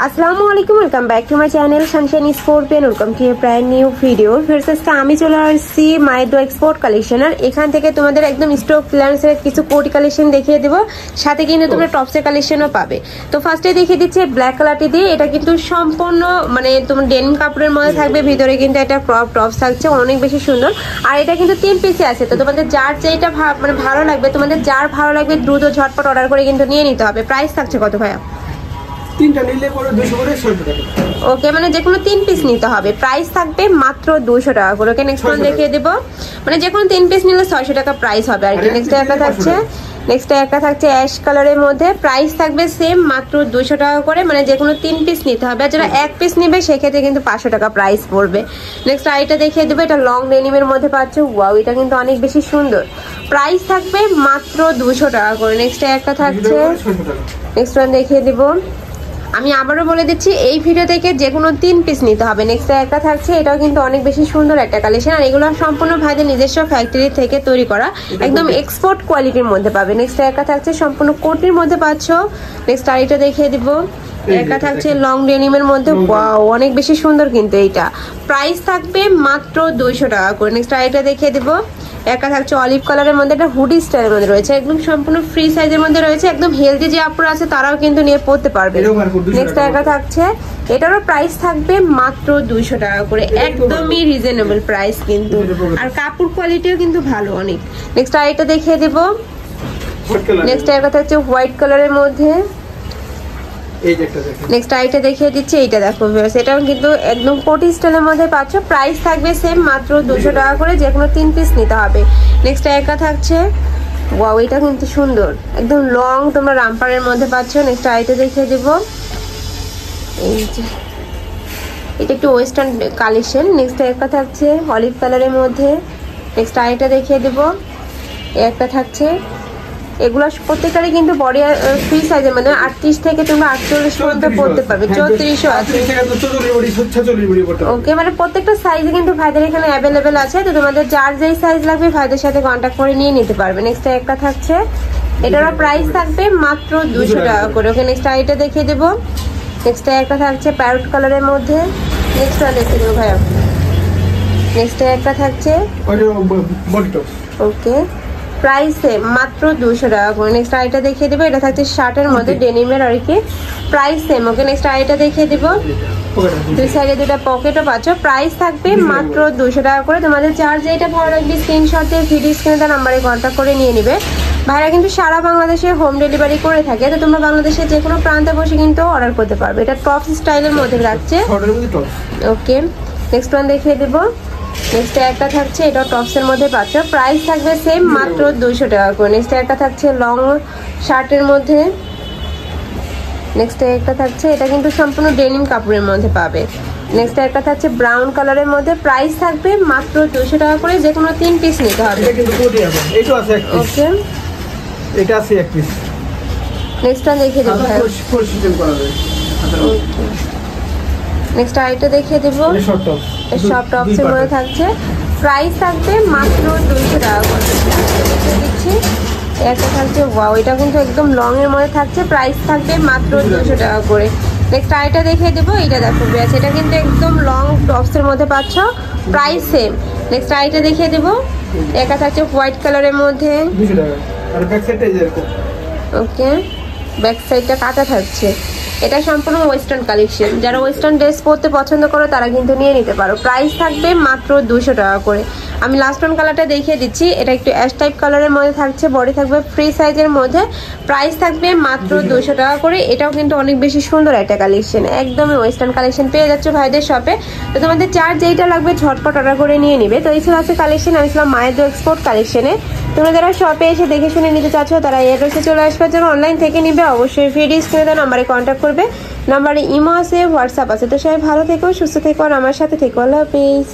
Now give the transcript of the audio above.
আসসালামু আলাইকুম, welcome back to my channel sunshine scorpion. Welcome to a brand new video. ফেরসেসকে আমি চলে আসছি মায়ের দো এক্সপোর্ট কালেকশন। আর এখান থেকে তোমাদের একদম স্টক ক্লিয়ারেন্সের কিছু কোটি কালেকশন দেখিয়ে দেবো, সাথে কিন্তু তোমরা টপসের কালেকশনও পাবে। তো ফার্স্টে দেখিয়ে দিচ্ছি ব্ল্যাক কালারটি দিয়ে। এটা কিন্তু সম্পূর্ণ মানে তোমার ডেনিম কাপড়ের মধ্যে থাকবে, ভিতরে কিন্তু একটা ক্রপ টপস থাকছে, অনেক বেশি সুন্দর। আর এটা কিন্তু 3 পিসে আছে। তো তোমাদের যার যেটা মানে ভালো লাগবে, তোমাদের যার ভালো লাগবে দ্রুত ঝটপট অর্ডার করে কিন্তু নিয়ে নিতে হবে। প্রাইস থাকছে কত ভাইয়া? তিনটা নিলে পরে 200 করে 100 টাকা। ওকে, মানে যে কোনো 3 পিস নিতে হবে, প্রাইস থাকবে মাত্র 200 টাকা করে। ওকে, নেক্সট ওয়ান দেখিয়ে দেব। মানে যে কোনো 3 পিস নিলে 600 টাকা প্রাইস হবে আর কি। নেক্সট একটা থাকছে অ্যাশ কালারের মধ্যে, প্রাইস থাকবে সেম মাত্র 200 টাকা করে। মানে যে কোনো 3 পিস নিতে হবে, আর যারা 1 পিস নেবে সেক্ষেত্রে কিন্তু 500 টাকা প্রাইস পড়বে। নেক্সট আইটা দেখিয়ে দেবো, এটা লং ডেনিমের মধ্যে পাচ্ছ। ওয়াও, এটা কিন্তু অনেক বেশি সুন্দর, প্রাইস থাকবে মাত্র 200 টাকা করে। নেক্সট একটা থাকছে, নেক্সট ওয়ান দেখিয়ে দেবো। আমি আবারও বলে দিচ্ছি, এই ভিডিও থেকে যে কোনো 3 পিস নিতে হবে। নেক্সট একটা থাকছে, এটাও কিন্তু অনেক বেশি সুন্দর একটা কালেকশন। আর এগুলো সম্পূর্ণ ভাইদের নিজস্ব ফ্যাক্টরি থেকে তৈরি করা, একদম এক্সপোর্ট কোয়ালিটির মধ্যে পাবে। নেক্সট একটা থাকছে সম্পূর্ণ কোটির মধ্যে পাচ্ছ। নেক্সট আরেকটা দেখিয়ে দিব, একটা থাকছে লং ডেনিমের মধ্যে। ওয়াও, অনেক বেশি সুন্দর কিন্তু এইটা, প্রাইস থাকবে মাত্র 200 টাকা করে। নেক্সট আরেকটা দেখিয়ে দিব, একটা থাকছে অলিভ কালারের মধ্যে, একটা হুডি স্টাইলের মধ্যে রয়েছে, একদম সম্পূর্ণ ফ্রি সাইজের মধ্যে রয়েছে, একদম হেলদি যে আপুরা আছে তারাও কিন্তু নিয়ে পড়তে পারবে। নেক্সট একটা থাকছে, এটারও প্রাইস থাকবে মাত্র 200 টাকা করে, একদমই রিজনেবল প্রাইস কিন্তু, আর কাপড় কোয়ালিটিও কিন্তু ভালো অনেক। নেক্সট আরেকটা দেখিয়ে দেব। নেক্সট একটা থাকছে হোয়াইট কালারের মধ্যে। নেক্সট আইটা দেখিয়ে দিচ্ছি, এইটা দেখো ভিউয়ার্স, এটাও কিন্তু একদম কোটি স্টাইলের মধ্যে পাচ্ছ, প্রাইস থাকবে সেম মাত্র 200 টাকা করে, যে কোনো 3 পিস নিতে হবে। নেক্সট একটা থাকছে, ওয়াও, এটা কিন্তু সুন্দর, একদম লং তোমরা রামপারের মধ্যে পাচ্ছ। নেক্সট আইটা দেখিয়ে দেব, এই যে এটা একটু ওয়েস্টার্ন কালেকশন। নেক্সট একটা থাকছে অলিভ কালারের মধ্যে। নেক্সট আইটা দেখিয়ে দেব, একটা থাকছে, এগুলো প্রত্যেকটারই কিন্তু বডি ফ্রি সাইজের মানে 38 থেকে তোমরা 48 পর্যন্ত পড়তে পারবে, 34ও আছে। ওকে, মানে প্রত্যেকটা সাইজে কিন্তু ভাইদের এখানে অ্যাভেলেবেল আছে। তো তোমাদের যার যেই সাইজ লাগবে ভাইদের সাথে কন্ট্যাক্ট করে নিয়ে নিতে পারবে। নেক্সট একটা থাকছে, এটারও প্রাইস থাকবে মাত্র 200 টাকা করে। ওকে, নেক্সট আইটা দেখিয়ে দেবো। নেক্সট একটা থাকছে প্যারট কালারের মধ্যে। নেক্সট দেখিয়ে দেবো ভাইয়া। নেক্সট একটা থাকছে, ওকে, প্রাইসে মাত্র 200 টাকা করে। নেক্সট আইটা দেখিয়ে দেবো, এটা থাকছে শার্টের মধ্যে ডেনিমের আর কি, প্রাইস সেম। ওকে, নেক্সট আইটা দেখিয়ে দেবো, দুই সাইডে দুটা পকেটও পাচ্ছ, প্রাইস থাকবে মাত্র 200 টাকা করে। তোমাদের যার যেটা ভালো লাগবে স্ক্রিনশট দিয়ে ভিডিও স্ক্রিনে তার নাম্বারে কন্ট্যাক্ট করে নিয়ে নিবে। ভাইরা কিন্তু সারা বাংলাদেশে হোম ডেলিভারি করে থাকে, তো তোমরা বাংলাদেশের যে কোনো প্রান্তে বসে কিন্তু অর্ডার করতে পারবে। এটা টপ স্টাইলের মধ্যে থাকছে। ওকে, নেক্সট ওয়ান দেখিয়ে দেবো। নেক্সট একটা থাকছে, এটাও টপসের মধ্যে পাচ্ছ, প্রাইস থাকবে সেম মাত্র 200 টাকা করে। নেক্সট একটা থাকছে লং শার্টের মধ্যে। নেক্সট একটা থাকছে, এটা কিন্তু সম্পূর্ণ ডেনিম কাপড়ের মধ্যে পাবে। নেক্সট একটা থাকছে ব্রাউন কালারের মধ্যে, প্রাইস থাকবে মাত্র 200 টাকা করে, যে কোনো 3 পিস নিতে হবে। ওকে, এটা আছে 1 পিস। নেক্সট ওয়ান দেখিয়ে দেবো। নেক্সট আইটা দেখিয়ে দেবো, সব টপসের মধ্যে থাকছে, প্রাইস থাকবে মাত্র 200 টাকা করে। দেখিয়ে দিচ্ছি, একটা থাকছে, ওয়াও, এটা কিন্তু একদম লং এর মধ্যে থাকছে, প্রাইস থাকবে মাত্র 200 টাকা করে। নেক্সট আইটা দেখিয়ে দেবো, এইটা দেখো ব্যাস, এটা কিন্তু একদম লং টপসের মধ্যে পাচ্ছ, প্রাইস সেম। নেক্সট আইটা দেখিয়ে দেবো, একটা থাকছে হোয়াইট কালারের মধ্যে। ওকে, ব্যাক সাইডটা কাটা থাকছে। এটা সম্পূর্ণ ওয়েস্টার্ন কালেকশন, যারা ওয়েস্টার্ন ড্রেস পরতে পছন্দ করো তারা কিন্তু নিয়ে নিতে পারো, প্রাইস থাকবে মাত্র 200 টাকা করে। আমি লাস্ট ওয়ান কালারটা দেখিয়ে দিচ্ছি, এটা একটু অ্যাশ টাইপ কালারের মধ্যে থাকছে, বডি থাকবে ফ্রি সাইজের মধ্যে, প্রাইস থাকবে মাত্র 200 টাকা করে। এটাও কিন্তু অনেক বেশি সুন্দর একটা কালেকশন, একদমই ওয়েস্টার্ন কালেকশন পেয়ে যাচ্ছ ভাইদের শপে। তো তোমাদের যার যেইটা লাগবে ঝটপট অর্ডার করে নিয়ে নিবে। তো এই ছিল আছে কালেকশন, আমি ছিলাম মায়ের দো এক্সপোর্ট কালেকশনে। তোমরা যারা শপে এসে দেখে শুনে নিতে চাচ্ছ তারা এই অ্যাড্রেসে চলে আসবে, যারা অনলাইন থেকে নিবে অবশ্যই ভিডিও স্ক্রিনে দেওয়া নাম্বারে কন্ট্যাক্ট করবে। নাম্বারে ইমো আছে, হোয়াটসঅ্যাপ আছে। তো সবাই ভালো থেকো, সুস্থ থেকো, আর আমার সাথে থেকো। আল্লাহ হাফিজ।